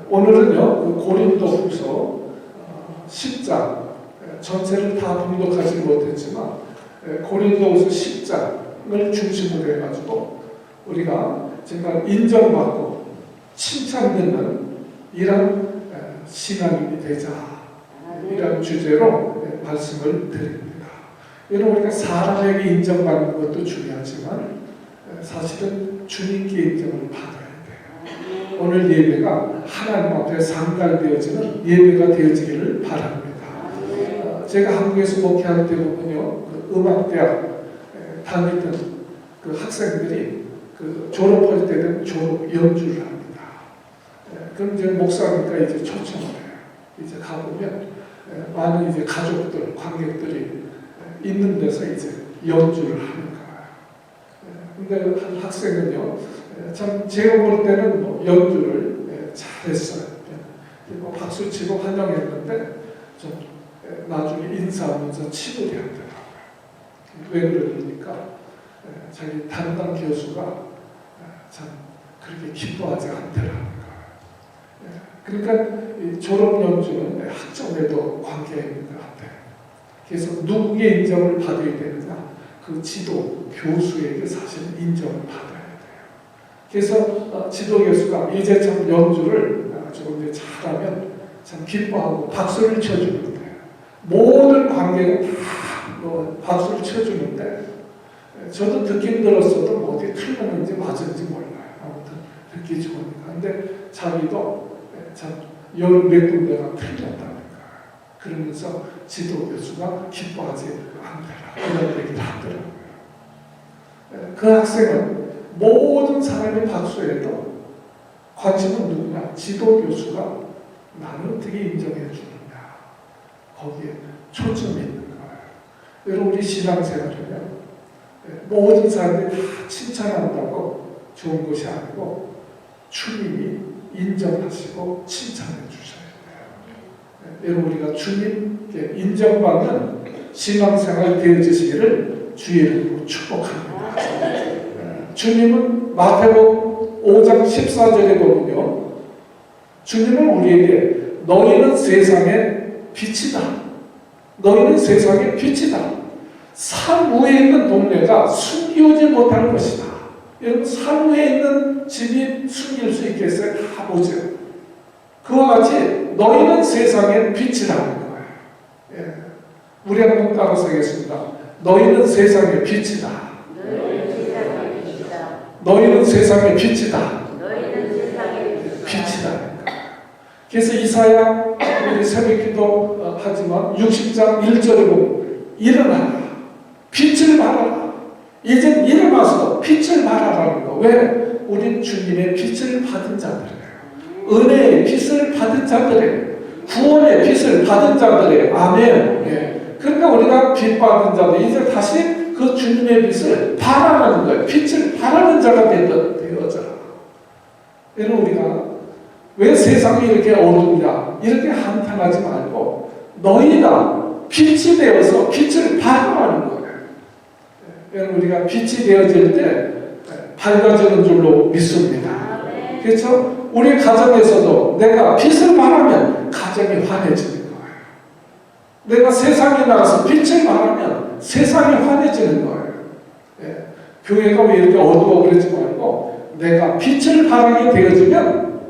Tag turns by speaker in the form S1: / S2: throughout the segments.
S1: 오늘은요, 고린도후서 10장 전체를 다 봉독하지 못했지만 고린도후서 10장을 중심으로 해가지고 우리가 정말 인정받고 칭찬받는 이런 신앙인이 되자, 이런 주제로 말씀을 드립니다. 여러분, 우리가 사람에게 인정받는 것도 중요하지만 사실은 주님께 인정을 받아야 돼요. 오늘 예배가 하나님 앞에 상달되어지는 예배가 되어지기를 바랍니다. 제가 한국에서 목회할 때 보면요, 그 음악대학 다니던 그 학생들이 그 졸업할 때는 졸업 연주를 합니다. 그럼 이제 목사니까 이제 초청을 해요. 이제 가보면 많은 이제 가족들, 관객들이 있는 데서 이제 연주를 하는 거예요. 근데 한 학생은요, 참 제가 볼 때는 뭐 연주를 잘했어요. 뭐 박수 치고 환영했는데 좀 나중에 인사하면서 치부리 하더라고요. 왜 그러니까 자기 담당 교수가 참 그렇게 기뻐하지 않더라고요. 그러니까 이 졸업 연주는 학점에도 관계가 있는 것 같아요. 그래서 누구의 인정을 받아야 되느냐? 그 지도 교수에게 사실 인정을 받아야 돼요. 그래서 지도 교수가 이제 참 연주를 조금 이제 잘하면 참 기뻐하고 박수를 쳐주는데, 모든 관객은 다 박수를 쳐주는데, 저도 듣긴 들었어도 뭐 어디 틀렸는지 맞은지 몰라요. 아무튼 듣기 좋으니까. 근데 자기도 참 열 몇 군데가 틀렸다는 거예요. 그러면서 지도 교수가 기뻐하지 않더라, 이런 얘기를 하더라고요. 그 학생은 모든 사람의 박수에도 관심은 누구냐? 지도 교수가 나는 어떻게 인정해 주느냐, 거기에 초점이 있는 거예요. 여러분, 우리 신앙생활은요, 모든 사람들이 다 칭찬한다고 좋은 것이 아니고 주님이 인정하시고 칭찬해 주셔야 돼요. 여러분, 우리가 주님께 인정받는 신앙생활 되어지시기를 주의 이름으로 축복합니다. 주님은 마태복음 5장 14절에 보면요, 주님은 우리에게 너희는 세상의 빛이다, 너희는 세상의 빛이다, 산 위에 있는 동네가 숨기지 못할 것이다. 여러분, 산 위에 있는 집이 숨길 수 있겠어요? 다 보죠. 그와 같이 너희는 세상의 빛이라는 거예요. 예. 우리 한번 따라서 하겠습니다. 너희는 세상의 빛이다. 너희는 세상의 빛이다. 빛이다. 그래서 이사야, 우리 새벽기도 하지만 60장 1절에 보면 일어나라, 빛을 발하라. 이제 일어나서 빛을 발하라는 거. 왜? 우린 주님의 빛을 받은 자들이에요. 은혜의 빛을 받은 자들이에요. 구원의 빛을 받은 자들이에요. 아멘. 예. 그러니까 우리가 빛 받은 자들, 이제 다시 그 주님의 빛을 발하는 거예요. 빛을 발하는 자가 되어져라. 여러분, 우리가 왜 세상이 이렇게 어둡냐, 이렇게 한탄하지 말고 너희가 빛이 되어서 빛을 발하는 거예요. 여러분, 우리가 빛이 되어질 때 밝아지는 줄로 믿습니다. 그렇죠? 우리 가정에서도 내가 빛을 발하면 가정이 환해지는 거예요. 내가 세상에 나가서 빛을 발하면 세상이 환해지는 거예요. 예. 교회가 왜 이렇게 어두워 그러지 말고 내가 빛을 발하게 되어지면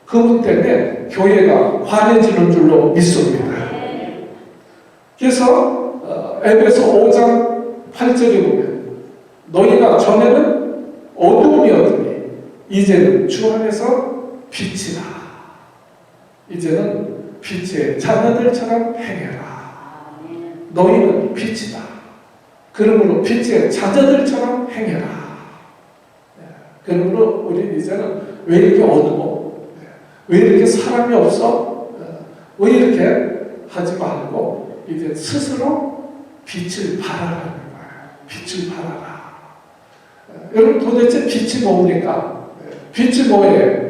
S1: 그분 때문에 교회가 환해지는 줄로 믿습니다. 그래서 에베소 5장 8절에 보면 너희가 전에는 어두움이었더니 이제는 주 안에서 빛이다. 이제는 빛의 자녀들처럼 행해라. 너희는 빛이다. 그러므로 빛의 자녀들처럼 행해라. 그러므로 우리는 이제는 왜 이렇게 어두워? 왜 이렇게 사람이 없어? 왜 이렇게 하지 말고 이제 스스로 빛을 발하라는 거예요. 빛을 발하라. 여러분, 도대체 빛이 뭡니까? 빛이 뭐예요?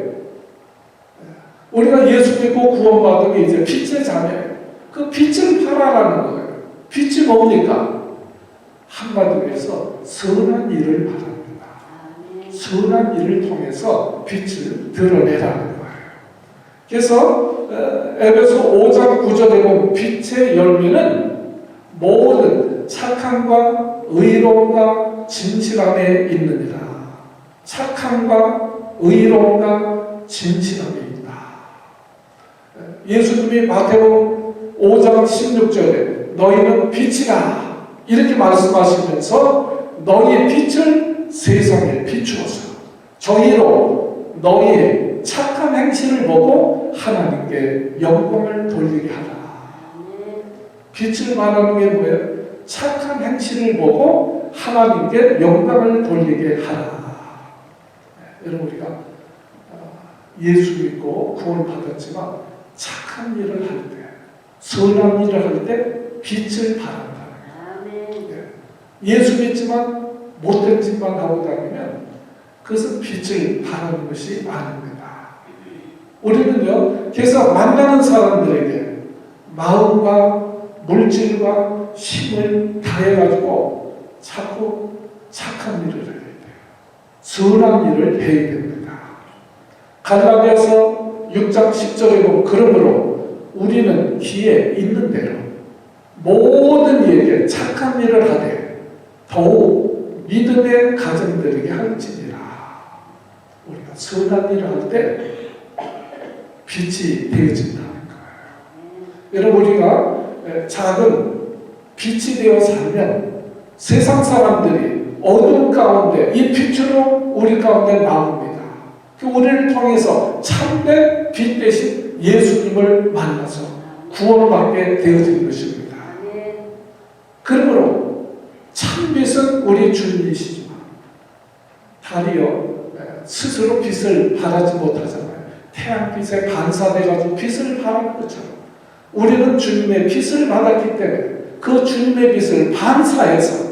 S1: 우리가 예수 믿고 구원받으면 이제 빛의 자녀예요. 그 빛을 발하라는 거예요. 빛이 뭡니까? 한마디로 해서 선한 일을 바랍니다. 선한 일을 통해서 빛을 드러내라는 거예요. 그래서 에베소 5장 9절에 보면 빛의 열매는 모든 착함과 의로움과 진실함에 있느니라. 착함과 의로움과 진실함에 있다. 예수님이 마태복음 5장 16절에 너희는 빛이다 이렇게 말씀하시면서 너희의 빛을 세상에 비추어서 저희로 너희의 착한 행실을 보고 하나님께 영광을 돌리게 하라. 빛을 말하는 게 뭐예요? 착한 행실을 보고 하나님께 영광을 돌리게 하라. 여러분 우리가 예수 믿고 구원을 받았지만 착한 일을 할 때, 선한 일을 할 때 빛을 발한다는 거예요. 예수 믿지만 못된 짓만 하고 다니면 그것은 빛을 발하는 것이 아닙니다. 우리는요, 그래서 만나는 사람들에게 마음과 물질과 힘을 다해가지고 자꾸 착한 일을 해야 돼요. 선한 일을 해야 됩니다. 갈라디아서 6장 10절에 보면 그러므로 우리는 기에 있는 대로 모든 이에게 착한 일을 하되 더욱 믿음의 가정들에게 할지니라. 우리가 선한 일을 할 때 빛이 되어진다는 거예요. 여러분 우리가 작은 빛이 되어 살면 세상 사람들이 어두운 가운데 이 빛으로 우리 가운데 나옵니다. 우리를 통해서 참된 빛 대신 예수님을 만나서 구원받게 되어진 것입니다. 그러므로 참빛은 우리 주님이시지만 달이요 스스로 빛을 발하지 못하잖아요. 태양빛에 반사돼가지고 빛을 발하는 것처럼 우리는 주님의 빛을 받았기 때문에 그 주님의 빛을 반사해서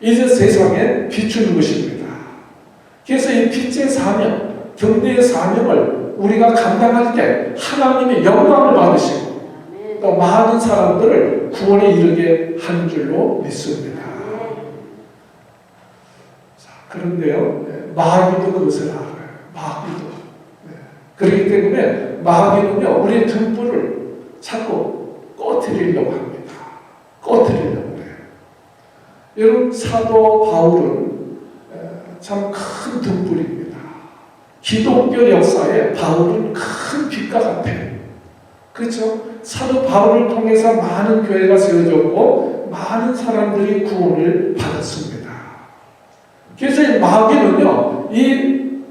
S1: 이제 세상에 비추는 것입니다. 그래서 이 빛의 사명, 경배의 사명을 우리가 감당할 때 하나님의 영광을 받으시고 또 많은 사람들을 구원에 이르게 하는 줄로 믿습니다. 자, 그런데요, 마귀도 그것을 알아요. 마귀도. 그렇기 때문에 마귀는요, 우리의 등불을 자꾸 꺼트리려고 합니다. 꺼트리려고 해요. 여러분, 사도 바울은 참 큰 등불입니다. 기독교 역사에 바울은 큰 빛과 같아요. 그렇죠? 사도 바울을 통해서 많은 교회가 세워졌고 많은 사람들이 구원을 받았습니다. 그래서 이 마귀는요, 이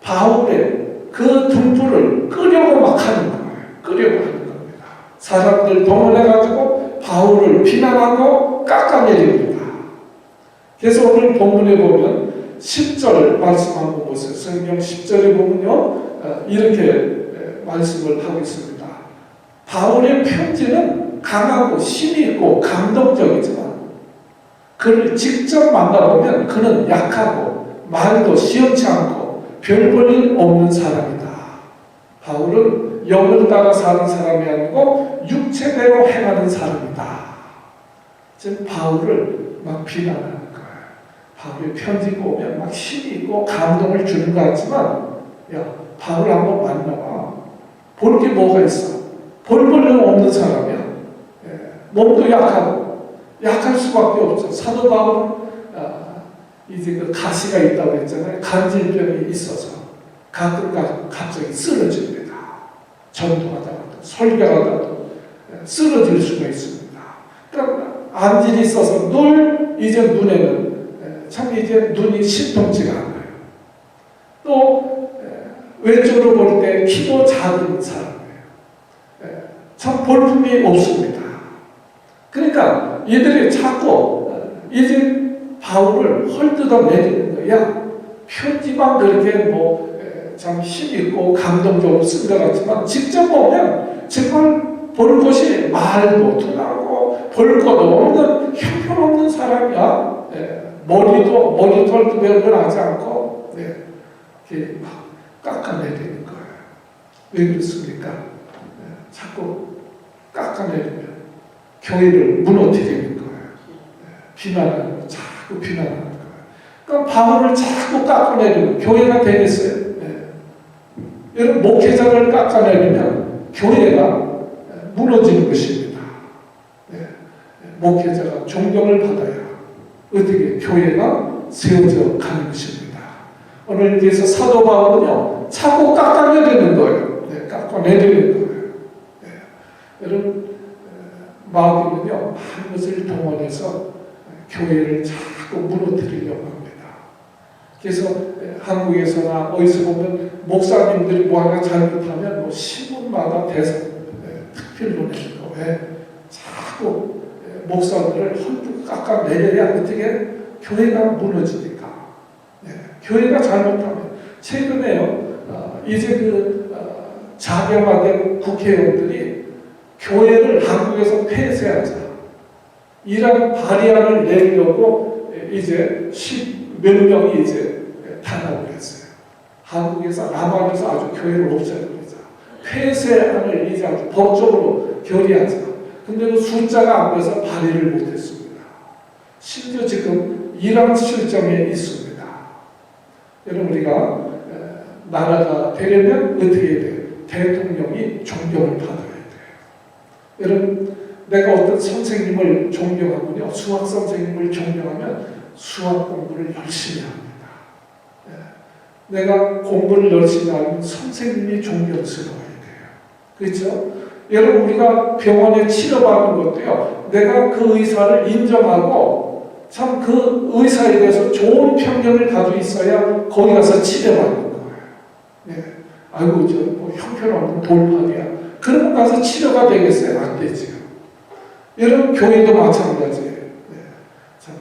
S1: 바울의 그 등불을 끄려고 막 하는 거예요. 끄려고 하는 겁니다. 사람들 동원해가지고 바울을 비난하고 깎아내립니다. 그래서 오늘 본문에 보면 10절 말씀 한번 보세요. 성경 10절에 보면요, 이렇게 말씀을 하고 있습니다. 바울의 편지는 강하고 힘이 있고 감동적이지만 그를 직접 만나보면 그는 약하고 말도 시원치 않고 별 볼 일 없는 사람이다. 바울은 영을 따라 사는 사람이 아니고 육체대로 행하는 사람이다. 지금 바울을 막 비난하는 거예요. 바울의 편지 보면 막 힘이 있고 감동을 주는 것 같지만 야, 바울 한번 만나봐. 볼 게 뭐가 있어? 볼 일 없는 사람이야. 몸도 약하고 약할 수밖에 없죠. 사도 바울은 이제 그 가시가 있다고 했잖아요. 간질병이 있어서 가끔 갑자기 쓰러집니다. 전도하다가도 설교하다가도 쓰러질 수가 있습니다. 그러니까 안질이 있어서 늘 이제 눈에는 참 이제 눈이 신통치가 않아요. 또 왼쪽으로 볼 때 키도 작은 사람이에요. 참 볼품이 없습니다. 그러니까 이들이 자꾸 이제 바울을 헐뜯어내리는 거야. 편지만 그렇게 참 힘있고 감동적으로 쓴 것 같지만 직접 보면 정말 볼 것이 말도 둔하고 볼 것도 없는 형편없는 사람이야. 머리털도 별걸 하지 않고 이렇게 막 깎아내리는 거예요. 왜 그렇습니까? 자꾸 깎아내리면 교회를 무너뜨리는 거예요. 비난하는 거예요. 자꾸 비난하는 거예요. 그럼 바울을 자꾸 깎아내리면 교회가 되겠어요? 여러분 목회자를 깎아내리면 교회가 무너지는 것입니다. 네. 목회자가 존경을 받아야 어떻게 교회가 세워져 가는 것입니다. 오늘 여기서 사도 바울은요, 차고 깎아내리는 거예요. 네, 깎아내리는 거예요. 네. 여러분, 마귀는요, 많은 것을 동원해서 교회를 자꾸 무너뜨리려고 합니다. 그래서 한국에서나 어디서 보면 목사님들이 뭐 하나 잘못하면 뭐 신문마다 특필로 내는 거. 왜? 자꾸 목사들을 헐떡 깎아내려야 어떻게 교회가 무너지니까. 네. 교회가 잘못하면 최근에요, 이제 자경화된 국회의원들이 교회를 한국에서 폐쇄하자 이런 발의안을 내려고 이제 10몇 명이 이제 탄압을 했어요. 한국에서 남한에서 아주 교회를 없애버리자, 폐쇄안을 이제 아주 법적으로 결의하자. 근데 그 숫자가 안 돼서 발의를 못했습니다. 심지어 지금 이란 실정에 있습니다. 여러분, 우리가 나라가 되려면 어떻게 해야 돼요? 대통령이 존경을 받아야 돼요. 여러분, 내가 어떤 선생님을 존경하면요, 수학 선생님을 존경하면 수학 공부를 열심히 합니다. 내가 공부를 열심히 하면 선생님이 존경스러워야 돼요. 그렇죠? 여러분, 우리가 병원에 치료받는 것도요, 내가 그 의사를 인정하고 참 그 의사에 대해서 좋은 편견을 가지고 있어야 거기 가서 치료받는 거예요. 네. 아이고, 뭐 형편없는 돌판이야. 그러면 가서 치료가 되겠어요? 안 되죠. 여러분, 교회도 마찬가지예요. 네. 참,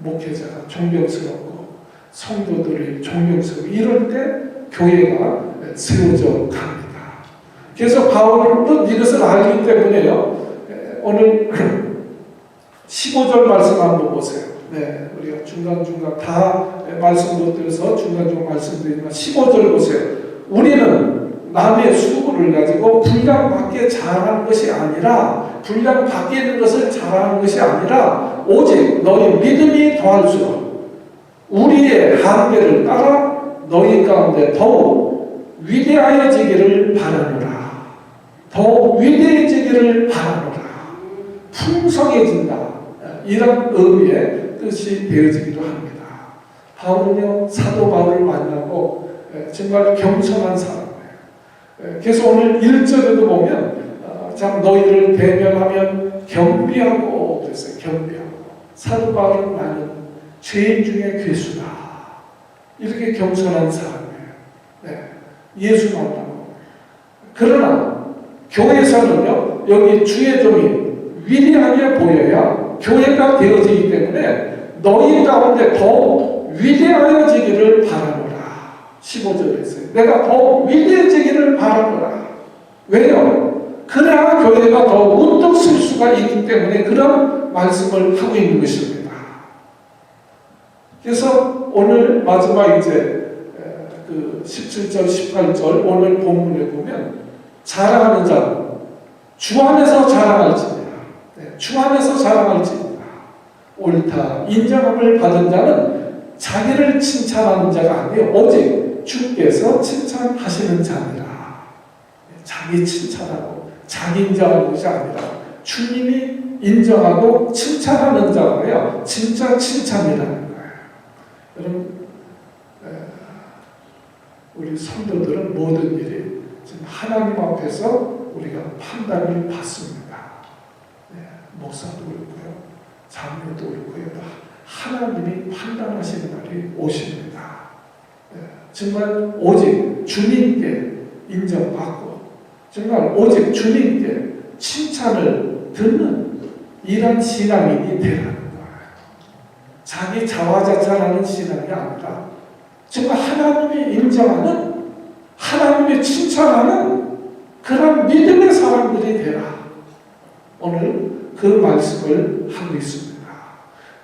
S1: 목회자가 존경스럽고 성도들이 존경스럽고 이럴 때 교회가 세워져 갑니다. 그래서 바울은 이것을 알기 때문에요, 오늘 15절 말씀 한번 보세요. 네, 우리가 중간중간 다 말씀 못 드려서 중간중간 말씀드리지만 15절 보세요. 우리는 남의 수고를 가지고 분량 밖에 자랑하는 것이 아니라, 분량 밖에 있는 것을 자랑하는 것이 아니라 오직 너희 믿음이 더할수록 우리의 한계를 따라 너희 가운데 더욱 위대하여지기를 바라노라. 더욱 위대해지기를 바라노라. 풍성해진다. 이런 의미의 뜻이 되어지기도 합니다. 바울은요, 사도 바울을 만나고 정말 겸손한 사람이에요. 그래서 오늘 1절에도 보면 참 너희를 대면하면 겸비하고 그랬어요. 겸비하고. 사도 바울은 나는 죄인 중에 괴수다. 이렇게 겸손한 사람이에요. 네. 예수 만나고. 그러나 교회에서는요, 여기 주의 종이 위대하게 보여야 교회가 되어지기 때문에 너희 가운데 더욱 위대하여지기를 바라노라. 15절에서 내가 더욱 위대해지기를 바라노라. 왜요? 그래야 교회가 더 우뚝 설 수가 있기 때문에 그런 말씀을 하고 있는 것입니다. 그래서 오늘 마지막 이제 그 17절, 18절 오늘 본문에 보면 자랑하는 자는 주 안에서 자랑할지니라. 주 안에서 자랑할지니라. 옳다 인정함을 받은 자는 자기를 칭찬하는 자가 아니요 오직 주께서 칭찬하시는 자니라. 자기 칭찬하고 자기 인정하는 것이 아니라 주님이 인정하고 칭찬하는 자가요 진짜 칭찬이라는 거예요. 여러분, 우리 성도들은 모든 일이 지금 하나님 앞에서 우리가 판단을 받습니다. 목사도 그렇고요, 장로도 그렇고요, 하나님이 판단하시는 날이 오십니다. 정말 오직 주님께 인정받고 정말 오직 주님께 칭찬을 듣는 이런 신앙인이 되라는 거예요. 자기 자화자찬하는 신앙이 아니라 정말 하나님이 인정하는, 하나님이 칭찬하는 그런 믿음의 사람들이 되라. 오늘 그 말씀을 하고 있습니다.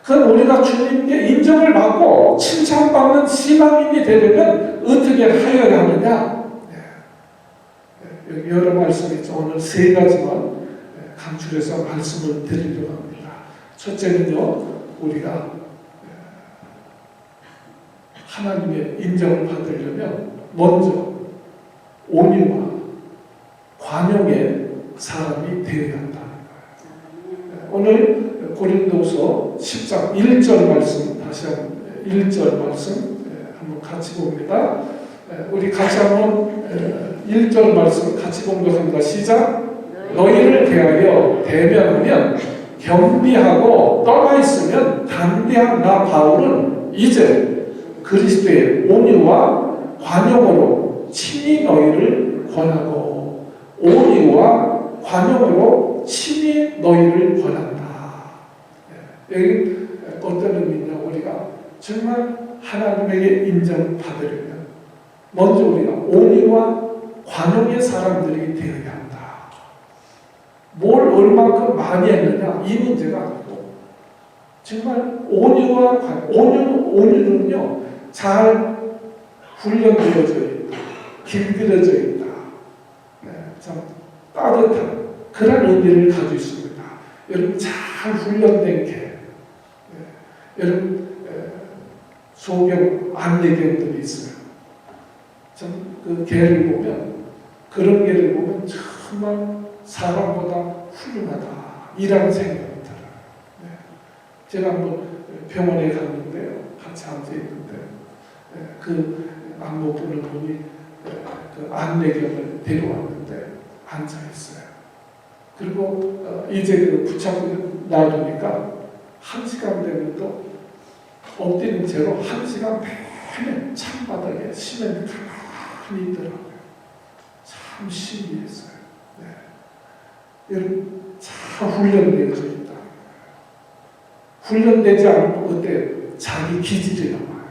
S1: 그럼 우리가 주님께 인정을 받고 칭찬받는 신앙인이 되려면 어떻게 하여야 하느냐? 여기 여러 말씀이 있죠. 오늘 세 가지만 간추려서 말씀을 드리려고 합니다. 첫째는요, 우리가 하나님의 인정을 받으려면 먼저 온유와 관용 관용의 사람이 되어야 한다는 거예요. 오늘 고린도서 10장 1절 말씀, 다시 한번 1절 말씀 한번 같이 봅니다. 우리 같이 한번 1절 말씀 같이 공독합니다. 시작. 너희를 대하여 대면하면 겸비하고 떠나 있으면 담대한 나 바울은 이제 그리스도의 온유와 관용으로 친히 너희를 권하고 온유와 관용으로 친히 너희를 권한다. 여기 어떤 의미냐, 우리가 정말 하나님에게 인정받으려면 먼저 우리가 온유와 관용의 사람들이 되어야 한다. 뭘 얼만큼 많이 했느냐 이 문제가 아니고 정말 온유와 온유는요 잘 훈련되어져 있다, 길들여져 있다, 참 따뜻한 그런 의미를 가지고 있습니다. 여러분 잘 훈련된 개, 여러분 소경 안내견들이 있어요. 참 그 개를 보면, 그런 개를 보면 정말 사람보다 훌륭하다 이라는 생각이 들어요. 제가 한번 병원에 갔는데요, 같이 앉아 있는데 그 안모 보는 분이 그 안내견을 데려왔는데 앉아 있어요. 그리고 이제 그 부착을 놔두니까 1시간 되면 또 엎드린 채로 1시간 내내 찬바닥에 시멘트 가만히 있더라고요. 참 신기했어요. 여러분 참 훈련되어져 있다. 훈련되지 않고 그때 자기 기질이 나와요.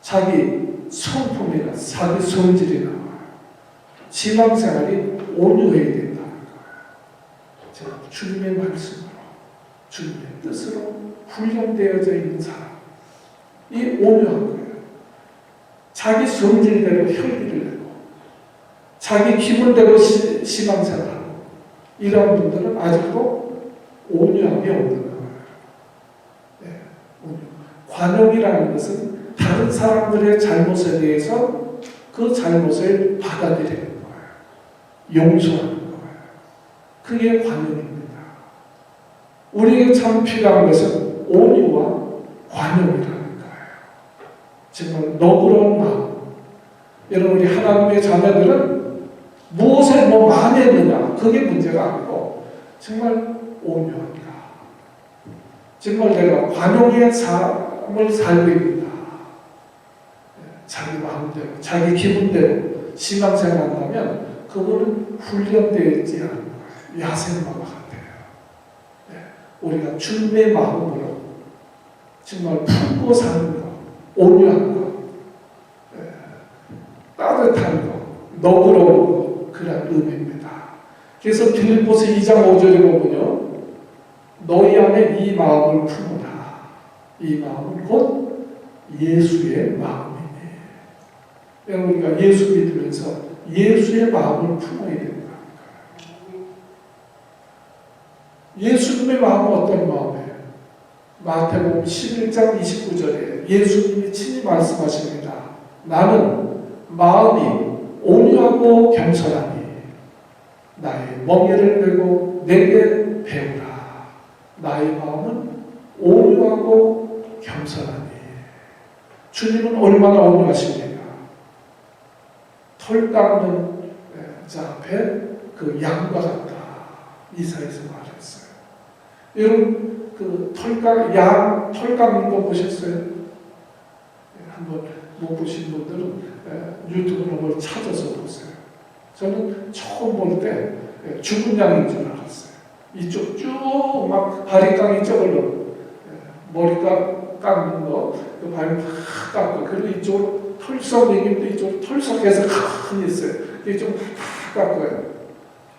S1: 자기 성품이나 자기 성질이 나와요. 신앙생활이 온유해야 된다는 거예요. 제가 주님의 말씀으로, 주님의 뜻으로 훈련되어져 있는 사람이 온유한 거예요. 자기 성질대로 혈기를 내고 자기 기분대로 신앙생활하고 이런 분들은 아직도 온유함이 없는 거예요. 온유. 관용이라는 것은 다른 사람들의 잘못에 대해서 그 잘못을 받아들이는 거예요. 용서하는 거예요. 그게 관용입니다. 우리에게 참 필요한 것은 온유와 관용이라는 거예요. 정말 너그러운 마음. 여러분 우리 하나님의 자녀들은 무엇을 많이 했느냐 그게 문제가 아니고 정말 온유한가, 정말 내가 관용의 삶을 살고 있다. 자기 마음대로 자기 기분대로 신앙생활 한다면 그거는 훈련되어 있지 않은 거예요. 야생마와 같아요. 우리가 주님의 마음으로 정말 품고 사는 것, 온유한 것, 따뜻한 것, 너그러운 것, 그런 의미입니다. 그래서 빌립보서 2장 5절에 보면요, 너희 안에 이 마음을 품으라. 이 마음은 곧 예수의 마음이니. 여러분 우리가 예수 믿으면서 예수의 마음을 품어야 된다. 예수님의 마음은 어떤 마음이에요? 마태복음 11장 29절에 예수님이 친히 말씀하십니다. 나는 마음이 온유하고 겸손하니 나의 멍에를 메고 내게 배우라. 나의 마음은 온유하고 겸손하니. 주님은 얼마나 온유하십니까? 털 깎는 자 앞에 그 양과 같다. 이사야서 말했어요. 여러분 그 털 깎는 거 보셨어요? 한번 못 보신 분들은 유튜브로 뭘 찾아서 보세요. 저는 처음 볼 때 죽은 양인 줄 알았어요. 이쪽 쭉 막 바리깡이 저걸로 머리 깎는 거, 그 발 팍 깎고, 그리고 이쪽으로 털썩 얘기도 이쪽으로 털썩해서 가만히 있어요. 이쪽으로 팍 깎아요.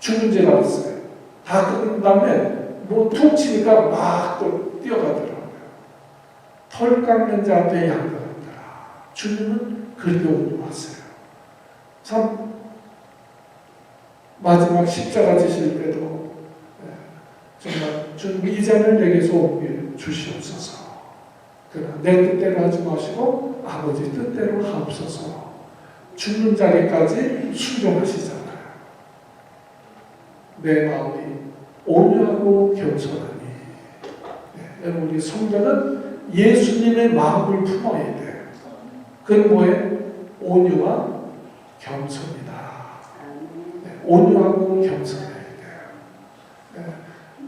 S1: 죽은 줄 알았어요. 다 깎은 다음에 뭐 툭 치니까 막 또 뛰어가더라고요. 털 깎는 자 앞에 양과 같더라. 주님은 그렇게 온유하세요. 참 마지막 십자가 지실 때도 정말 주님 이 잔을 내게서 옮겨 주시옵소서. 그러나 내 뜻대로 하지 마시고 아버지 뜻대로 하옵소서. 죽는 자리까지 순종하시잖아요. 내 마음이 온유하고 겸손하니. 여러분, 우리 성도는 예수님의 마음을 품어야 돼요. 그건 뭐예요? 온유와 겸손이다. 온유하고 겸손해야 돼요.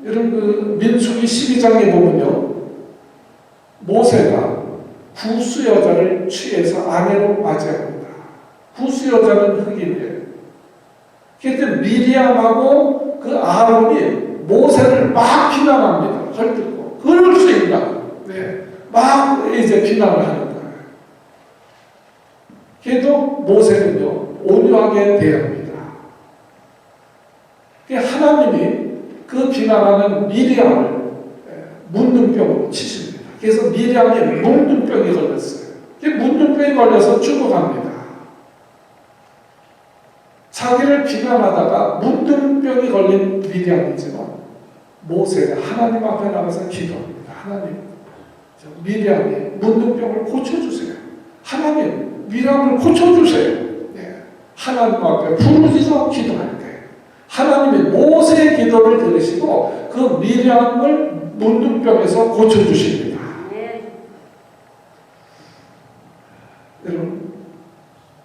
S1: 여러분, 그 민수기 12장에 보면요, 모세가 구스 여자를 취해서 아내로 맞이합니다. 구스 여자는 흑인이에요. 그때 미리암하고 그 아론이 모세를 막 비난합니다. 헐뜯고 그럴 수 있나? 막 이제 비난을 하는 거예요. 그래도 모세는요, 온유하게 대합니다. 하나님이 그 비난하는 미리암을 문둥병으로 치십니다. 그래서 미리암이 문둥병이 걸렸어요. 문둥병이 걸려서 죽어갑니다. 자기를 비난하다가 문둥병이 걸린 미리암이지만 모세가 하나님 앞에 나가서 기도합니다. 하나님, 미리암이 문둥병을 고쳐주세요. 하나님, 미리암을 고쳐주세요. 하나님 앞에 부르짖어 기도할 때 하나님이 모세의 기도를 들으시고 그 미리암을 문둥병에서 고쳐주십니다. 여러분,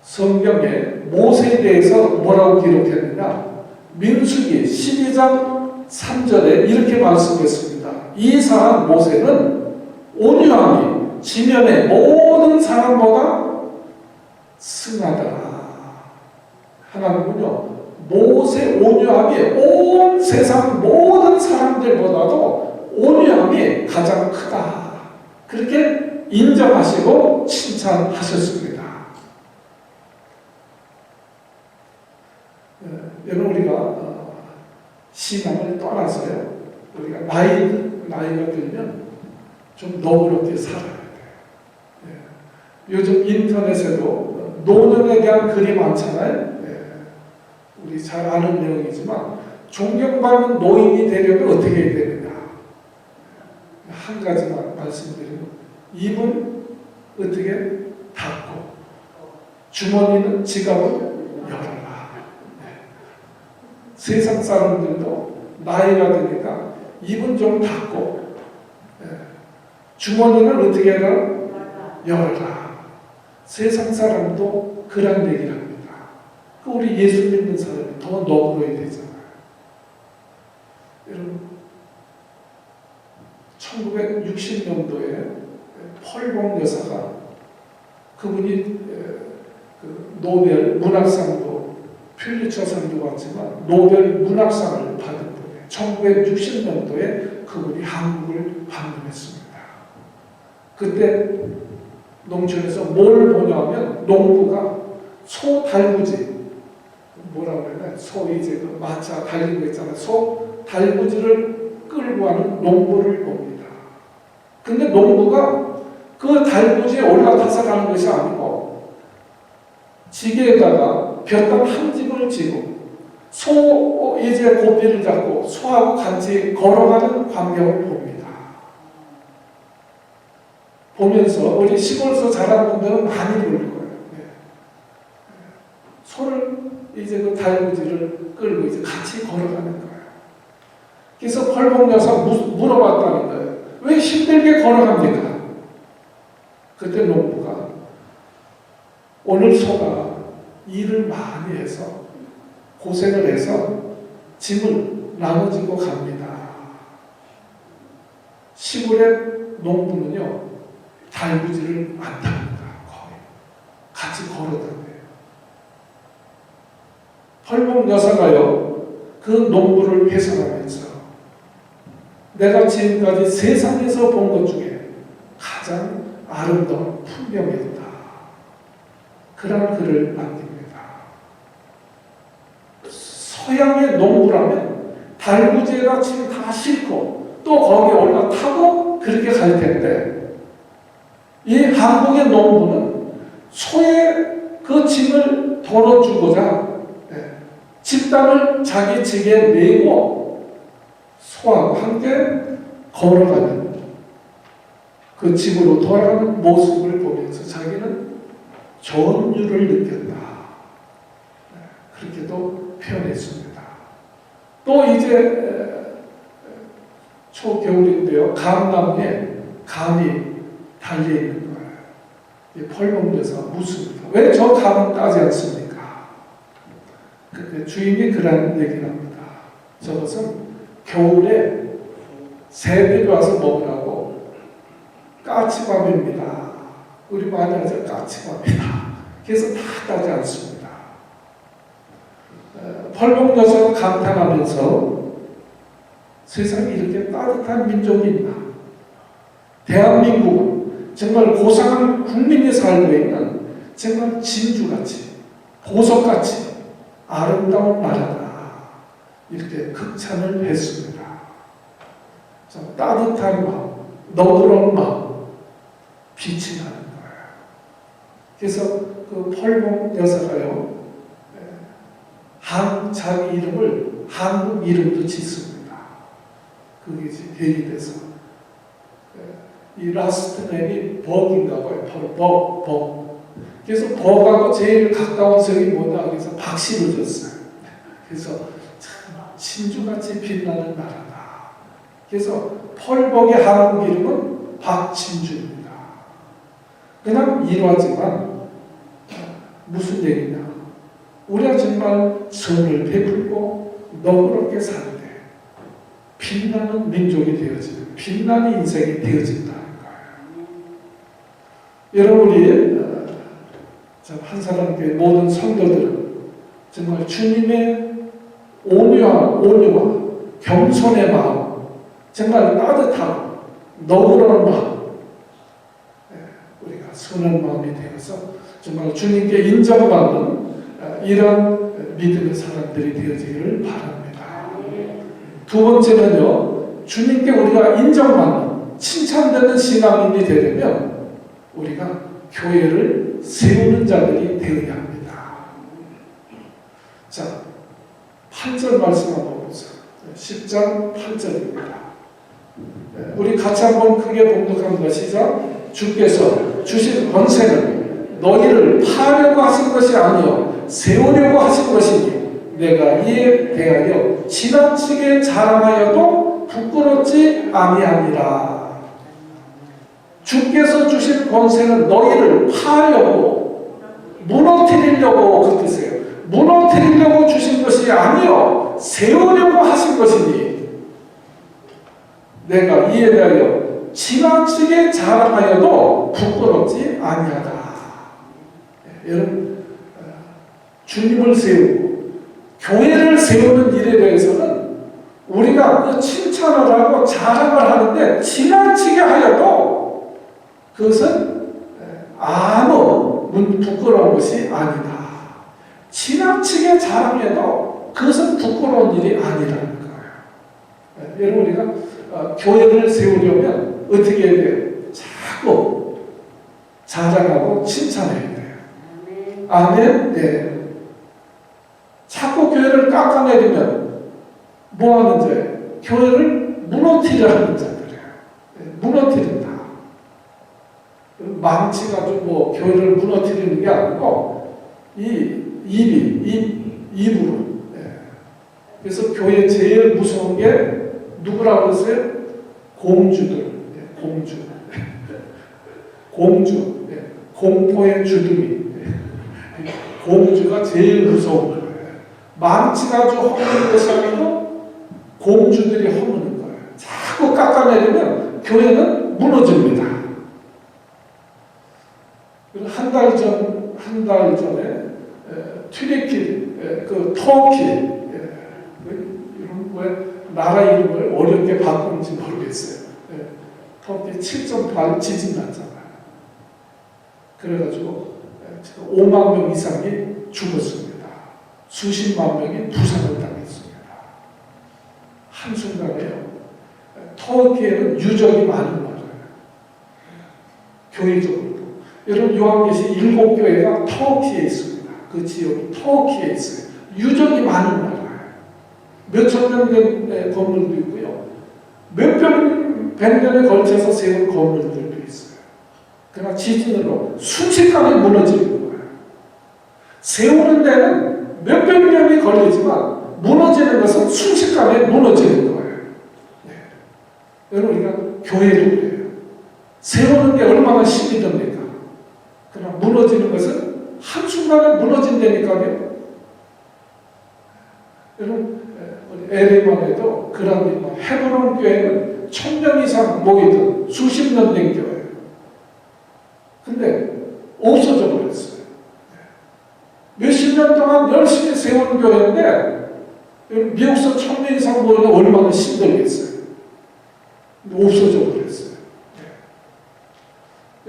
S1: 성경에 모세에 대해서 뭐라고 기록했느냐? 민수기 12장 3절에 이렇게 말씀했습니다. 이 사람 모세는 온유함이 지면의 모든 사람보다 승하더라. 하나님은요, 모세 온유함이 온 세상 모든 사람들보다도 온유함이 가장 크다. 그렇게 인정하시고 칭찬하셨습니다. 여러분, 우리가 신앙을 떠나서요, 우리가 나이가 들면 좀 너그럽게 살아야 돼요. 요즘 인터넷에도 노년에 대한 글이 많잖아요. 우리 잘 아는 내용이지만 존경받는 노인이 되려면 어떻게 해야 되느냐. 한 가지만 말씀드리면 입은 어떻게 닫고 주머니는 지갑을 열어라. 세상 사람들도 나이가 드니까 입은 좀 닫고 주머니는 어떻게 해라? 열어라. 세상 사람도 그런 얘기를 합니다. 우리 예수 믿는 사람이 더 너그러워야 되잖아요. 여러분, 1960년도에 펄봉 여사가, 그분이 노벨 문학상도 퓰리처상도 받지만 노벨 문학상을 받은 분이에요. 1960년도에 그분이 한국을 방문했습니다. 그때 농촌에서 뭘 보냐면 농부가 소 달구지, 뭐라고 그러나, 소 이제 그 마차 달리고 있잖아요. 소 달구지를 끌고 가는 농부를 봅니다. 근데 농부가 그 달구지에 올라타서 가는 것이 아니고 지게에다가 볕감 한 집을 지고 소 이제 고삐를 잡고 소하고 같이 걸어가는 광경을 봅니다. 보면서 우리 시골에서 자란 분들은 많이 볼 거예요. 소를 이제 그 달구지를 끌고 이제 같이 걸어가는 거예요. 그래서 펄봉 여사 물어봤다는 거예요. 왜 힘들게 걸어갑니까? 그때 농부가 오늘 소가 일을 많이 해서 고생을 해서 짐을 나눠지고 갑니다. 시골의 농부는요, 달구지를 안 탑니다. 거의 같이 걸어다녀요. 펄봉 여사가요, 그 농부를 회상하면서 내가 지금까지 세상에서 본 것 중에 가장 아름다운 풍경이었다. 그런 글을 남깁니다. 서양의 농부라면 달구지에다 짐 다 싣고 또 거기에 올라타고 그렇게 갈 텐데, 이 한국의 농부는 소의 그 짐을 덜어주고자 집단을 자기 지게에 메고 소하고 함께 걸어가는 그 집으로 돌아가는 모습을 보면서 자기는 전율을 느꼈다. 그렇게도 표현했습니다. 또 이제 초겨울인데요. 감나무에 감이 달려있는 거예요. 펄먹여서 묻습니다. 왜 저 감은 따지 않습니까? 근데 주인이 그런 얘기를 합니다. 저것은 겨울에 새들이 와서 먹으라고 까치밥입니다. 우리 많이 하죠. 까치밥이다. 그래서 다 따지 않습니다. 펄먹여서 감탄하면서 세상에 이렇게 따뜻한 민족이 있나? 대한민국은 정말 고상한 국민이 살고 있는 정말 진주같이 보석같이 아름다운 나라다. 이렇게 극찬을 했습니다. 참 따뜻한 마음, 너그러운 마음, 빛이 나는 거예요. 그래서 그 펄봉 여사가요, 자기 이름을 한국 이름도 짓습니다. 그게 이제 계기 돼서 이 라스트 네임이 벅인가 봐요. 벅. 그래서 벅하고 제일 가까운 성이 뭐냐 그래서 박씨를 줬어요. 그래서 참 진주같이 빛나는 나라다. 그래서 펄벅의 한국 이름은 박진주입니다. 그냥 일화지만 무슨 얘기냐? 우리가 정말 선을 베풀고 너그럽게 살 때 빛나는 민족이 되어지는 빛나는 인생이 되어진다는 거예요. 여러분 우리 한 사람께 모든 성도들은 정말 주님의 온유와 겸손의 마음, 정말 따뜻하고 너그러운 마음, 우리가 선한 마음이 되어서 정말 주님께 인정받는 이런 믿음의 사람들이 되어지기를 바랍니다. 두 번째는요, 주님께 우리가 인정받는 칭찬되는 신앙인이 되려면 우리가 교회를 세우는 자들이 되어야 합니다. 자, 8절 말씀 한번 보세요. 10장 8절입니다. 우리 같이 한번 크게 봉독합니다. 시작. 주께서 주신 권세는 너희를 파려고 하신 것이 아니요 세우려고 하신 것이니 내가 이에 대하여 지나치게 자랑하여도 부끄럽지 아니하니라. 주께서 주신 권세는 너희를 파려고 무너뜨리려고 그 뜻이에요. 무너뜨리려고 주신 것이 아니요 세우려고 하신 것이니 내가 이에 대하여 지나치게 자랑하여도 부끄럽지 아니하다. 여러분 주님을 세우고 교회를 세우는 일에 대해서는 우리가 그 칭찬을 하고 자랑을 하는데 지나치게 하여도 그것은 아무 부끄러운 것이 아니다. 지나치게 자랑해도 그것은 부끄러운 일이 아니라는 거예요. 여러분 우리가 교회를 세우려면 어떻게 해야 돼요? 자꾸 자랑하고 칭찬해야 돼요. 아멘. 네. 자꾸 교회를 깎아내리면 뭐 하는 자예요? 교회를 무너뜨려 하는 자들이에요. 무너뜨린다. 망치가지고 뭐 교회를 무너뜨리는 게 아니고 입으로. 그래서 교회 제일 무서운 게 누구라고 그러세요? 공주들. 공주. 공포의 주둥이. 공주가 제일 무서운 거예요. 망치가 허무는 것이 아니고 공주들이 허무는 거예요. 자꾸 깎아내리면 교회는 무너집니다. 한 달 전에 튀르키, 터키, 이런 왜 나라 이름을 어렵게 바꾸는지 모르겠어요. 터키 7.8 지진 났잖아요. 그래가지고 5만 명 이상이 죽었습니다. 수십만 명이 부상을 당했습니다. 한순간에요. 터키에는 유적이 많은 나라예요. 교회적으로도. 여러분 요한계시 7교회가 터키에 있습니다. 그 지역이 터키에 있어요. 유적이 많은 나라예요. 몇천 년 된 건물도 있고요. 백 년에 걸쳐서 세운 건물들도 있어요. 그러나 지진으로 순식간에 무너지는 거예요. 세우는 데는 몇백 년이 걸리지만 무너지는 무너지는 것은 순식간에 무너지는 거예요. 네. 여러분, 우리가 교회도 그래요. 세우는 게 얼마나 힘이 듭니까? 그러나 무너지는 것은 한순간에 무너진다니까요. 여러분, 우리 LA만에도 그런 헤브론 교회는 1000명 이상 모이던 수십 년 된 교회예요. 근데 없어져 버렸어요. 몇십 년 동안 열심히 세운 교회인데 미국서 1000명 이상 모이면 얼마나 힘들겠어요. 없어져 버렸어요.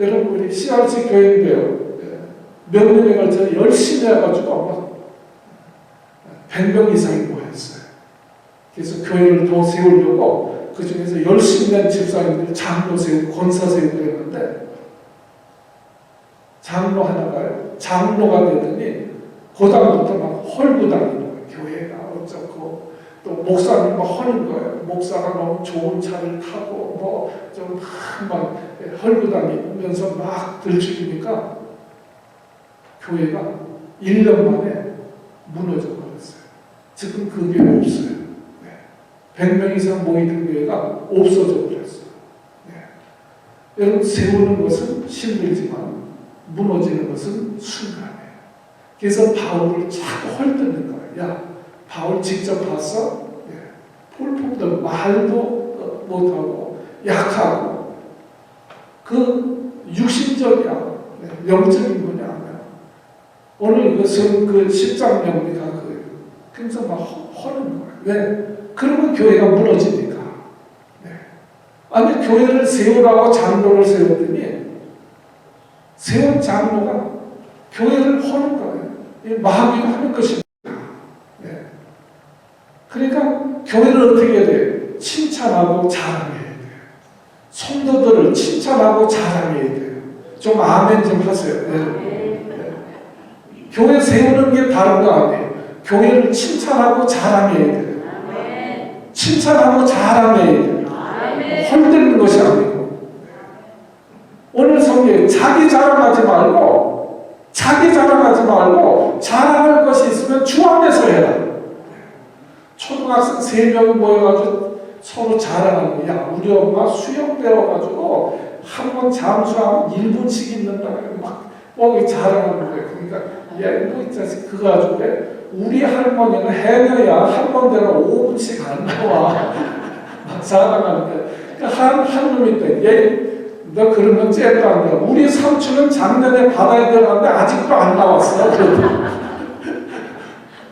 S1: 여러분, 우리 CRC 교회인데요. 몇 년에 걸쳐 열심히 해가지고 아마 100명 이상이 모였어요. 그래서 교회를 더 세우려고 그 중에서 열심히 한 집사님들 장로 세우고 권사 세우고 했는데 장로 하나가요. 장로가 되더니 고당부터 막 헐고 다니는 거예요. 교회가 어쩌고 또 목사님 막 허는 거예요. 목사가 너무 좋은 차를 타고 뭐 좀 막 헐고 다니면서 막 들추니까 교회가 1년 만에 무너져 버렸어요. 지금 그 교회 없어요. 네. 100명 이상 모이던 교회가 없어져 버렸어요. 네. 여러분, 세우는 것은 힘들지만 무너지는 것은 순간이에요. 그래서 바울을 자꾸 헐뜯는 거예요. 야, 바울 직접 봤어? 네. 폴폭들 말도 못하고 약하고 그 육신적이야. 네. 영적인 분이 아니야. 오늘 그 10장 명리가 그거예요. 그래서 막 허는 거예요. 왜? 그러면 교회가 무너지니까. 네. 아니, 교회를 세우라고 장로를 세웠더니 세운 장로가 교회를 허는 거예요. 마귀가 하는 것입니다. 네. 그러니까 교회를 어떻게 해야 돼요? 칭찬하고 자랑해야 돼요. 성도들을 칭찬하고 자랑해야 돼요. 좀 아멘 좀 하세요. 네. 네. 교회 세우는 게 다른 거 아니에요. 교회를 칭찬하고 자랑해야 돼요. 칭찬하고 자랑해야 돼요. 헐뜯는 것이 아니고. 오늘 성경에 자기 자랑하지 말고 자랑할 것이 있으면 주 안에서 해라. 초등학생 3명이 모여가지고 서로 자랑하는 거야. 우리 엄마 수영 배워가지고 한 번 잠수하면 1분씩 있는다. 막 뻥이 자랑하는 거예요. 그러니까 야, 뭐 이 자식 그거 가지고 그래. 우리 할머니는 해녀야. 한 번 되면 5분씩 안 나와. 막 자랑하는 거야. 그러니까 한 놈이 있대. 얘 너 그러면 째도 안 돼. 우리 삼촌은 작년에 바다에 들어갔는데 아직도 안 나왔어.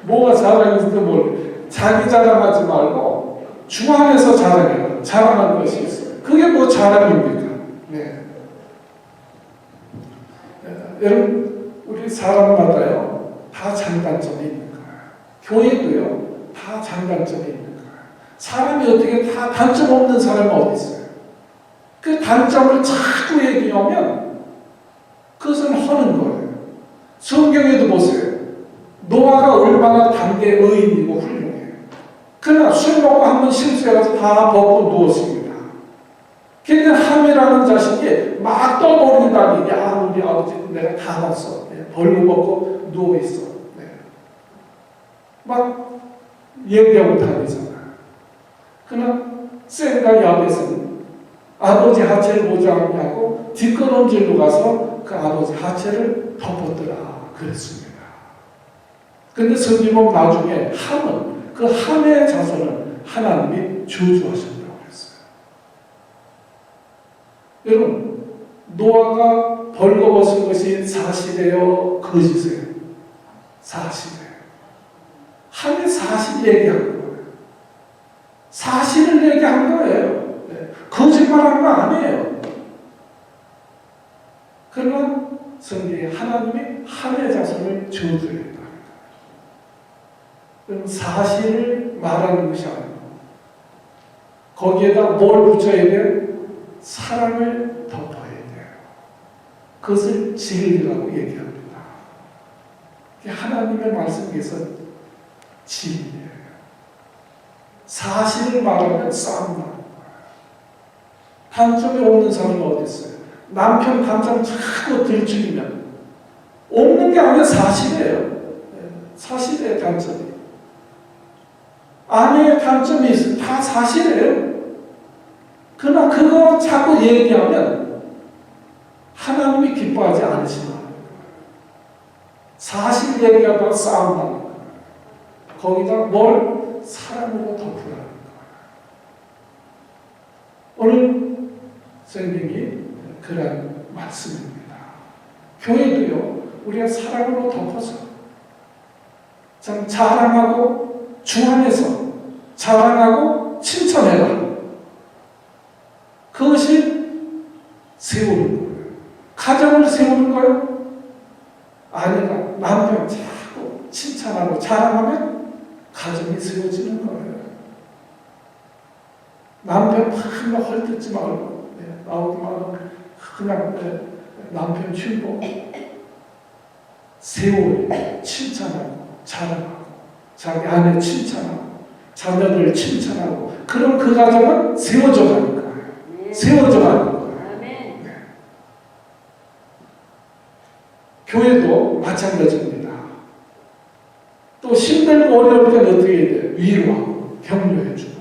S1: 뭐가 자랑인지도 모르겠어. 자기 자랑하지 말고 주 안에서 자랑해요. 자랑할 것이 있어요. 그게 뭐 자랑입니까? 네. 여러분, 우리 사람마다요 다 장단점이 있는 거예요. 교회도요 다 장단점이 있는 거예요. 사람이 어떻게 다 단점 없는 사람이 어디 있어요? 그 단점을 자꾸 얘기하면 그것은 허는 거예요. 성경에도 보세요. 노아가 얼마나 단계 의인이고 훌륭해요. 그러나 술 먹고 한번 실수해서 다 벗고 누웠습니다. 그러니까 함이라는 자식이 막 떠버리다니, 야, 우리 아버지 내가 다 봤어. 벌거 벗고 누워있어. 네. 막 얘기하고 다니잖아요. 그러나 셀과 야벳은 아버지 하체를 보지 않냐고 뒷걸음질로 가서 그 아버지 하체를 덮었더라 그랬습니다. 근데 성경은 나중에 함은 그 함의 자손은 하나님이 저주하셨다고 그랬어요. 여러분, 노아가 벌거벗은 것이 사실이에요? 거짓이에요? 사실이에요. 함이 사실 얘기한 거예요. 사실을 얘기한 거예요. 거짓말한 거 아니에요. 그러나 성경에 하나님이 함의 자손을 저주했다. 그럼 사실을 말하는 것이 아니고 거기에다 뭘 붙여야 돼요? 사랑을 덮어야 돼요. 그것을 진리라고 얘기합니다. 하나님의 말씀에서 진리예요. 사실을 말하면 싸움다. 단점이 없는 사람은 어디 있어요? 남편 단점 자꾸 들추기면 없는 게 아니라 사실이에요. 사실의 단점이. 아내의 단점이 있어. 다 사실이에요. 그러나 그거 자꾸 얘기하면 하나님이 기뻐하지 않으시나. 사실 얘기하다가 싸움하는 거예요. 거기다 뭘 사랑으로 덮으라는 거예요. 오늘 선생님이 그런 말씀입니다. 교회도요, 우리가 사랑으로 덮어서 참 자랑하고 주 안에서 자랑하고 칭찬해라. 그것이 세우는 거예요. 가정을 세우는 거예요. 아내가 남편 자꾸 칭찬하고 자랑하면 가정이 세워지는 거예요. 남편 맨날 헐뜯지 말고 나오기만 그냥 남편 흉보 세우고 칭찬하고 자랑하고 자기 아내 칭찬하고 자녀들 칭찬하고 그럼 그 가정은 세워져 가는 거예요. 세워져 가는 거예요. 네. 교회도 마찬가지입니다. 또 힘들고 어려울 때는 어떻게 해야 돼요? 위로하고 격려해주고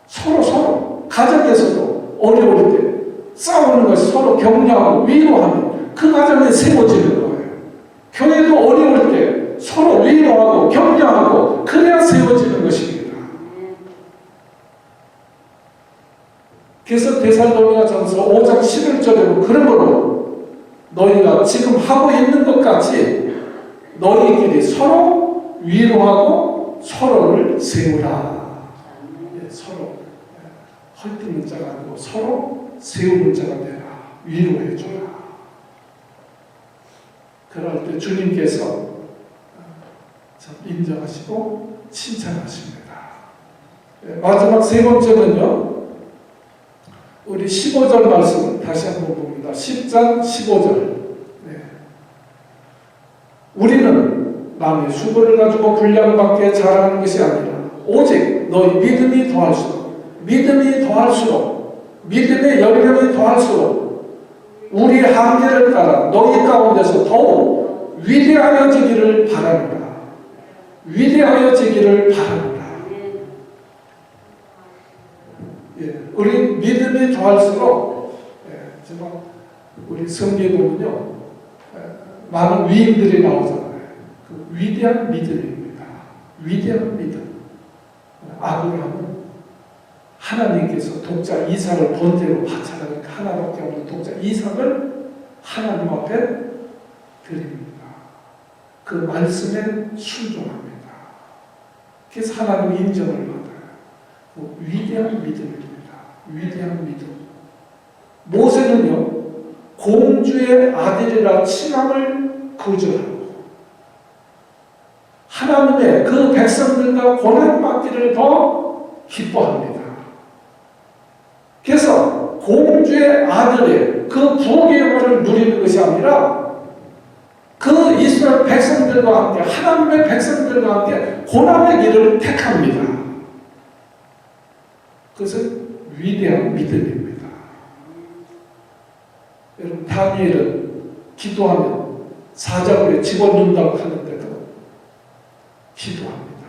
S1: 서로 가정에서도 어려울 때 싸우는 것이 서로 격려하고 위로하면 그 가정이 세워지는 거예요. 교회도 어려울 때 서로 위로하고 격려하고 그래야 세워지는 것입니다. 그래서 데살로니가전서 5장 11절에 그러므로 너희가 지금 하고 있는 것 같이 너희끼리 서로 위로하고 서로를 세우라. 서로 헐뜯는 자가 아니고 서로 세우는 자가 되라. 위로해 주라. 그럴 때 주님께서 참 인정하시고 칭찬하십니다. 마지막 세 번째는요. 우리 15절 말씀 다시 한번 봅니다. 10장 15절. 우리는 남의 수고를 가지고 분량받게 자라는 것이 아니라 오직 너희 믿음이 더할수록 믿음의 열정이 더할수록 우리 한계를 따라 너희 가운데서 더욱 위대하여지기를 바랍니다. 위대하여지기를 바랍니다. 우리 믿음이 더할수록 정말 우리 성경에 보면요 많은 위인들이 나오잖아요. 그 위대한 믿음입니다. 위대한 믿음. 아브라함은 하나님께서 독자 이삭을 번제로 바쳐라니까 하나밖에 없는 독자 이삭을 하나님 앞에 드립니다. 그 말씀에 순종합니다. 그래서 하나님 인정을 받아요. 그 위대한 믿음입니다. 위대한 믿음. 모세는요 공주의 아들이라 칭함을 거절하고 하나님의 그 백성들과 고난받기를 더 기뻐합니다. 그래서 공주의 아들의 그 부귀 영화를 누리는 것이 아니라 그 이스라엘 백성들과 함께 하나님의 백성들과 함께 고난의 길을 택합니다. 그것은 위대한 믿음입니다. 여러분 다니엘은 기도하면 사자굴에 집어넣는다고 하는데도 기도합니다.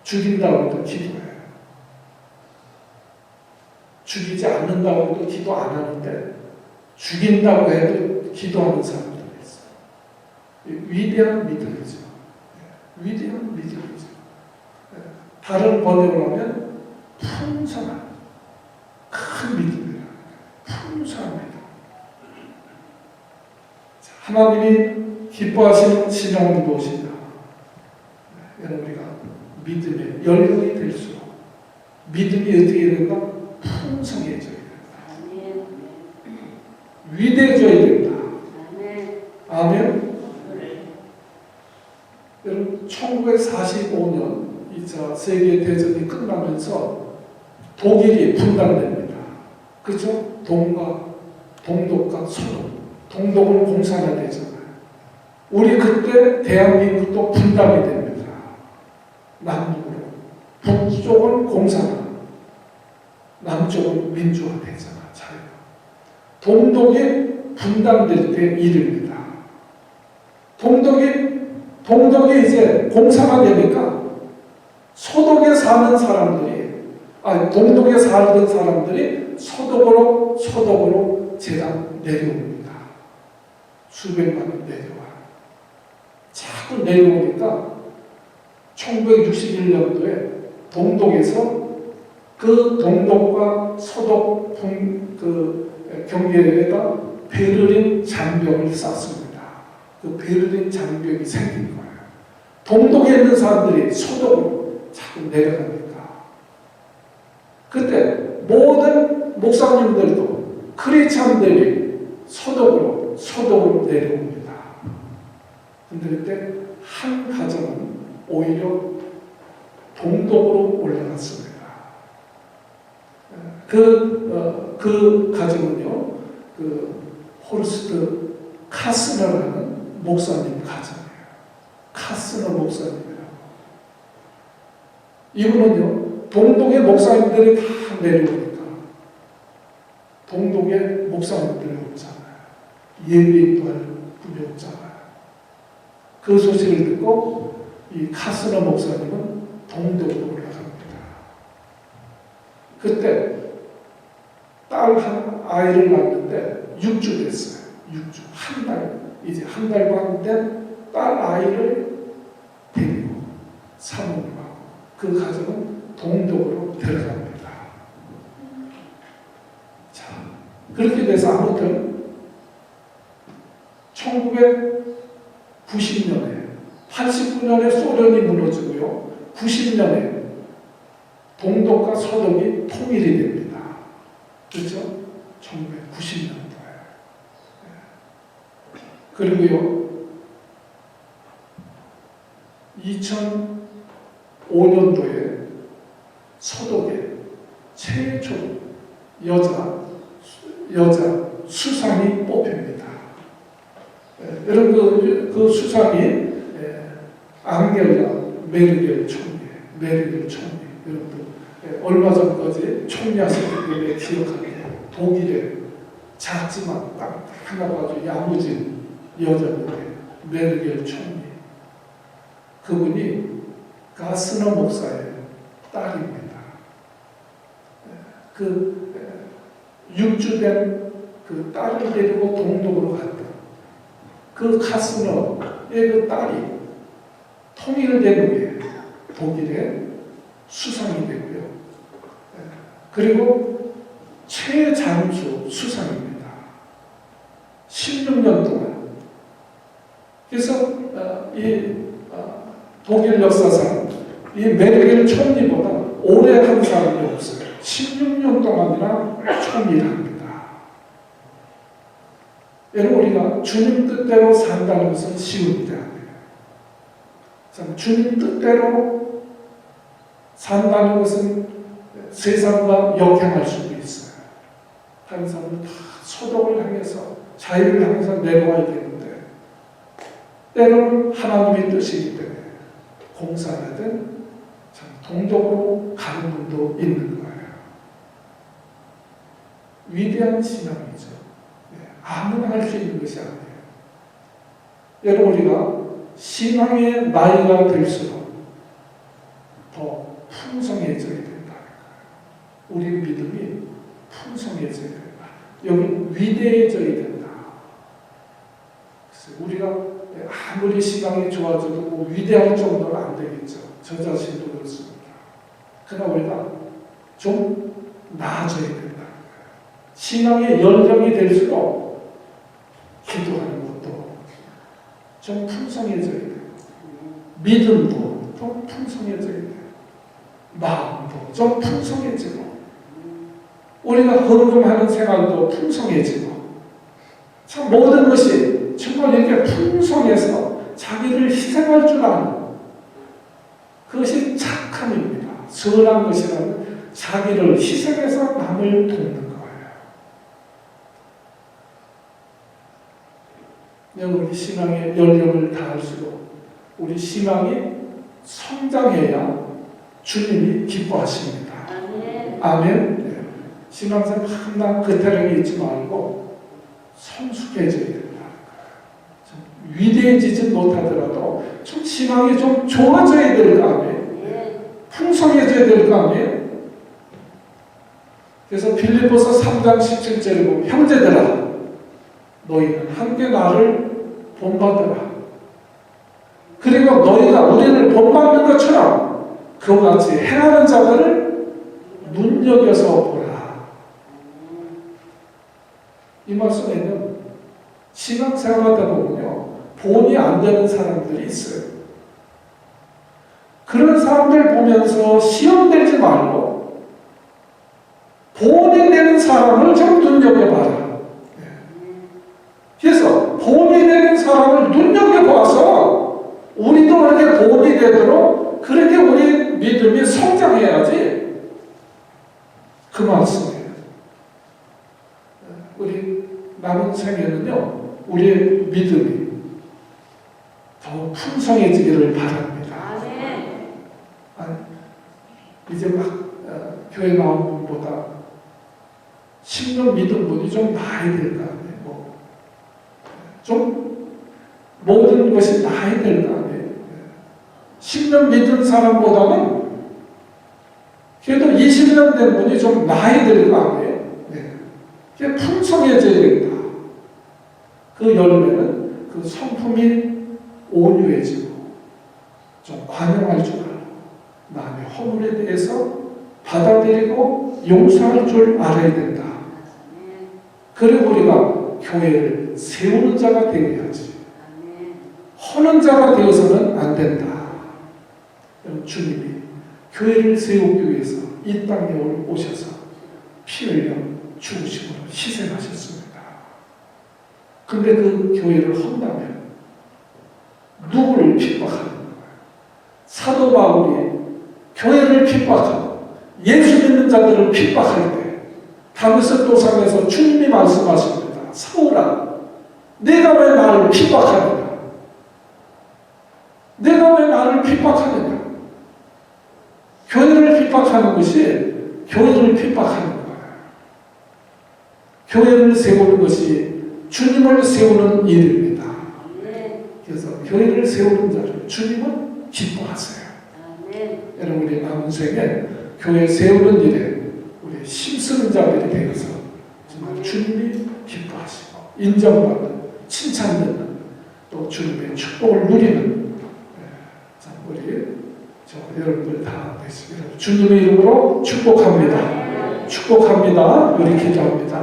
S1: 죽인다고 해도 기도해요. 죽이지 않는다고 해도 기도 안 하는데 죽인다고 해도 기도하는 사람들이 있어요. 위대한 믿음이죠. 위대한 믿음이죠. 다른 번역을 하면 풍성한 큰 믿음이에요. 풍성한 믿음. 하나님이 기뻐하시는 신앙은 무엇인가? 여러분 우리가 믿음의 열정이 될수록 믿음이 어떻게 된다? 풍성해져야 된다. 위대해져야 된다. 아멘. 여러분 1945년 2차 세계대전이 끝나면서 독일이 분단됩니다. 그렇죠? 동독과 서독. 동독은 공산화되잖아요. 우리 그때 대한민국도 분단이 됩니다. 남북으로. 북쪽은 공산화, 남쪽은 민주화되잖아. 자유가. 동독이 분단될 때 일입니다. 동독이 이제 공산화되니까 소독에 사는 사람들이, 동독에 살던 사람들이 소독으로 재단 내려옵니다. 수백만 원 내려와요. 자꾸 내려오니까 1961년도에 동독에서 그 동독과 소독 경계에다 베를린 장벽을 쌓습니다. 그 베를린 장벽이 생긴 거예요. 동독에 있는 사람들이 소독으로 자꾸 내려갑니다. 그때 모든 목사님들도 크리스찬들이 소독으로 내려옵니다. 근데 그때 한 가정은 오히려 동독으로 올라갔습니다. 그 가정은요, 호르스트 카스너라는 목사님 가정이에요. 카스너 목사님이라고. 이분은요, 동독의 목사님들이 다 내려오니까 동독의 목사님들이 없잖아요. 예배도 할 분이 없잖아요. 그 소식을 듣고 이 카스너 목사님은 동독으로 올라갑니다. 그때 딸 한 아이를 낳는데 6주 됐어요. 6주. 이제 한 달 반 된 딸 아이를 데리고 사모님하고 그 가정은 동독으로 들어갑니다. 자, 그렇게 돼서 아무튼 1990년에 89년에 소련이 무너지고요. 90년에 동독과 서독이 통일이 됩니다. 그렇죠? 1990년도에. 그리고요, 2005년도에 서독에 최초 여자 수상이 뽑힙니다. 여러분 그 수상이 앙겔라 메르겔 총리. 여러분들 얼마 전까지 총리하셨기 때문에 기억하게 독일에 작지만 딱 하나가 아주 야무진 여자인데 메르겔 총리. 그분이 가스너 목사의 딸입니다. 그 6주 된 그 딸을 데리고 동독으로 갔다. 그 가스너의 그 딸이 통일된 후에 독일에 수상이 되고요. 그리고 최장수 수상입니다. 16년 동안. 그래서 이 독일 역사상 이 메르겔 총리보다 오래 한 사람이 없어요. 16년 동안이나 총리를 합니다. 여러분, 우리가 주님 뜻대로 산다는 것은 쉬운 게 아니에요. 주님 뜻대로 산다는 것은 세상과 역행할 수도 있어요. 다른 사람은 다 소독을 향해서 자유를 향해서 내려와야 되는데 때로는 하나님의 뜻이기 때문에 공산하든 동독으로 가는 분도 있는 거예요. 위대한 신앙이죠. 아무나 할 수 있는 것이 아니에요. 여러분, 우리가 신앙의 나이가 될수록 더 풍성해져야 된다니까요. 우리 믿음이 풍성해져야 된다. 여기 위대해져야 된다. 그래서 우리가 아무리 신앙이 좋아져도 뭐 위대할 정도는 안 되겠죠. 저 자신도 그렇습니다. 그러나 우리가 좀 나아져야 된다. 신앙의 연령이 될수록 기도하는 것도 좀 풍성해져야 돼요. 믿음도 좀 풍성해져야 돼요. 마음도 좀 풍성해지고 우리가 헌금하는 생활도 풍성해지고 참 모든 것이 정말 이렇게 풍성해서 자기를 희생할 줄 아는 그것이 착함입니다. 선한 것이라는 자기를 희생해서 남을 돕는 거예요. 우리 신앙의 연령을 다할수록 우리 신앙이 성장해야 주님이 기뻐하십니다. 아멘. 네. 신앙생활 항상 그태령이 있지 말고 성숙해져야 된다. 위대해지지 못하더라도 좀 신앙이 좀 좋아져야 될 거 아니에요. 풍성해져야 될 거 아니에요? 그래서 빌립보서 3장 17절에 보면 형제들아 너희는 함께 나를 본받으라. 그리고 너희가 우리를 본받는 것처럼 그와 같이 행하는 자들을 눈여겨서 보라. 이 말씀에는 신앙생활하다 보면요 본이 안 되는 사람들이 있어요. 그런 사람들 보면서 시험되지 말고 본이 되는 사람을 좀 눈여겨봐라. 그래서 본이 되는 사람을 눈여겨봐서 우리도 그렇게 본이 되도록 그렇게 우리 믿음이 성장해야지 그 말씀이에요. 우리 남은 생에는요 우리의 믿음이 더 풍성해지기를 바랍니다. 아니, 이제 막 교회 나온 분보다 10년 믿은 분이 좀 나아야 될 거 아니에요. 좀 모든 것이 나아야 될 거 아니에요. 10년 믿은 사람보다는 그래도 20년 된 분이 좀 나아야 될 거 아니에요. 그게 풍성해져야 된다. 그 열매는 그 성품이 온유해지고 좀 관용할 줄 알고 남의 허물에 대해서 받아들이고 용서할 줄 알아야 된다. 그리고 우리가 교회를 세우는 자가 되어야지. 허는 자가 되어서는 안 된다. 주님이 교회를 세우기 위해서 이 땅에 오셔서 피 흘려 죽으심으로 희생하셨습니다. 근데 그 교회를 헌다면 누구를 핍박하는 거예요? 사도 바울이 교회를 핍박하고 예수 믿는 자들을 핍박할 때 다메섹 도상에서 주님이 말씀하십니다. 사울아, 내가 왜 나를 핍박하느냐? 내가 왜 나를 핍박하느냐? 교회를 핍박하는 것이 교회를 핍박하는 거예요. 교회를 세우는 것이 주님을 세우는 일입니다. 그래서 교회를 세우는 자를 주님은 기뻐하세요. 여러분 우리 남은 생에 교회 세우는 일에 우리 힘쓰는 자들이 되어서 정말 주님이 기뻐하시고 인정받는 칭찬받는 또 주님의 축복을 누리는 우리 여러분들 다 되시기를 주님의 이름으로 축복합니다. 축복합니다. 우리 기도합니다.